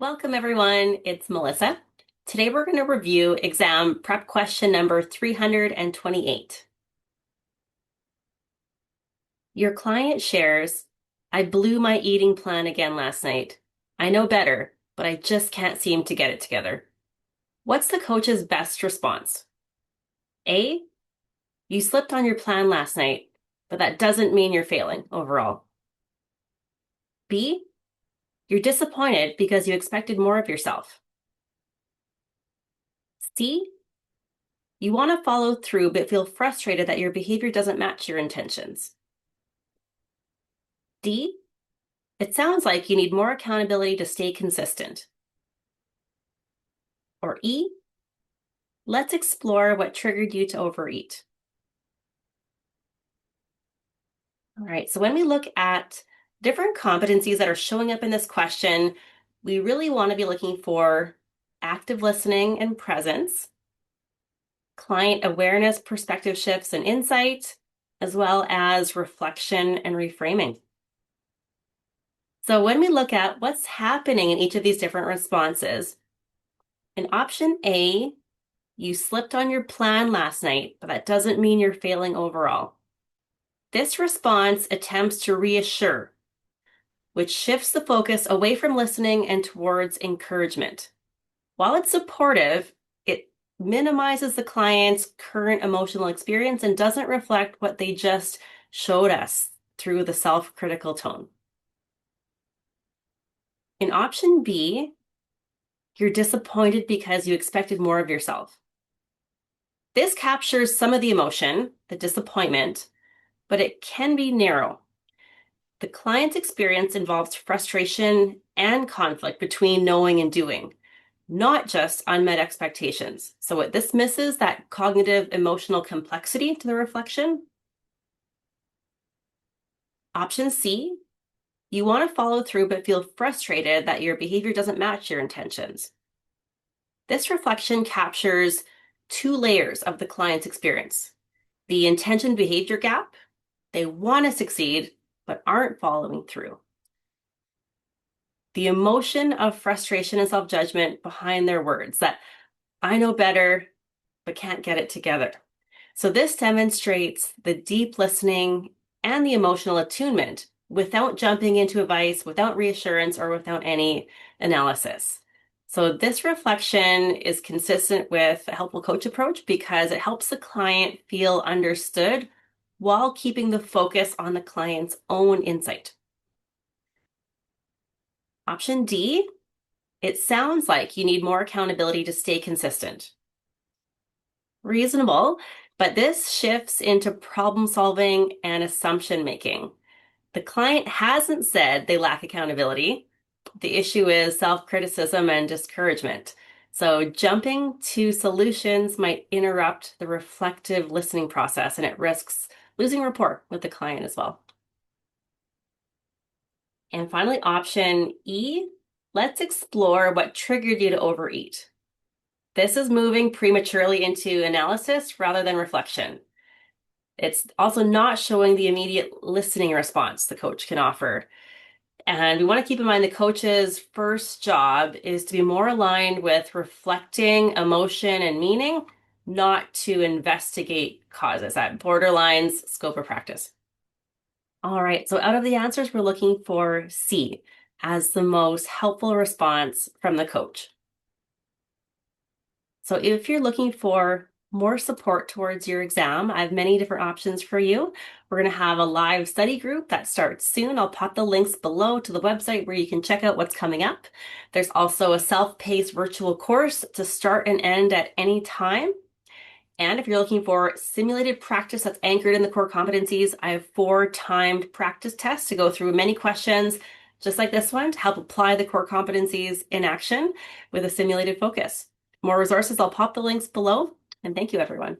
Welcome everyone, it's Melissa. Today we're going to review exam prep question number 328. Your client shares, I blew my eating plan again last night. I know better, but I just can't seem to get it together. What's the coach's best response? A, you slipped on your plan last night, but that doesn't mean you're failing overall. B, you're disappointed because you expected more of yourself. C, you want to follow through but feel frustrated that your behavior doesn't match your intentions. D, it sounds like you need more accountability to stay consistent. Or E, let's explore what triggered you to overeat. All right, so when we look at different competencies that are showing up in this question, we really want to be looking for active listening and presence, client awareness, perspective shifts and insight, as well as reflection and reframing. So when we look at what's happening in each of these different responses, in option A, you slipped on your plan last night, but that doesn't mean you're failing overall. This response attempts to reassure, which shifts the focus away from listening and towards encouragement. While it's supportive, it minimizes the client's current emotional experience and doesn't reflect what they just showed us through the self-critical tone. In option B, you're disappointed because you expected more of yourself. This captures some of the emotion, the disappointment, but it can be narrow. The client's experience involves frustration and conflict between knowing and doing, not just unmet expectations. So what this misses that cognitive emotional complexity to the reflection. Option C, you want to follow through but feel frustrated that your behavior doesn't match your intentions. This reflection captures two layers of the client's experience. The intention behavior gap, they want to succeed but aren't following through. The emotion of frustration and self-judgment behind their words, that I know better but can't get it together. So this demonstrates the deep listening and the emotional attunement without jumping into advice, without reassurance, or without any analysis. So this reflection is consistent with a helpful coach approach because it helps the client feel understood while keeping the focus on the client's own insight. Option D, it sounds like you need more accountability to stay consistent. Reasonable, but this shifts into problem solving and assumption making. The client hasn't said they lack accountability. The issue is self-criticism and discouragement. So jumping to solutions might interrupt the reflective listening process, and it risks losing rapport with the client as well. And finally, option E, let's explore what triggered you to overeat. This is moving prematurely into analysis rather than reflection. It's also not showing the immediate listening response the coach can offer. And we want to keep in mind the coach's first job is to be more aligned with reflecting emotion and meaning, not to investigate causes. That borderlines scope of practice. All right, so out of the answers, we're looking for C as the most helpful response from the coach. So if you're looking for more support towards your exam, I have many different options for you. We're going to have a live study group that starts soon. I'll pop the links below to the website where you can check out what's coming up. There's also a self-paced virtual course to start and end at any time. And if you're looking for simulated practice that's anchored in the core competencies, I have 4 timed practice tests to go through many questions, just like this one, to help apply the core competencies in action with a simulated focus. More resources, I'll pop the links below, and thank you, everyone.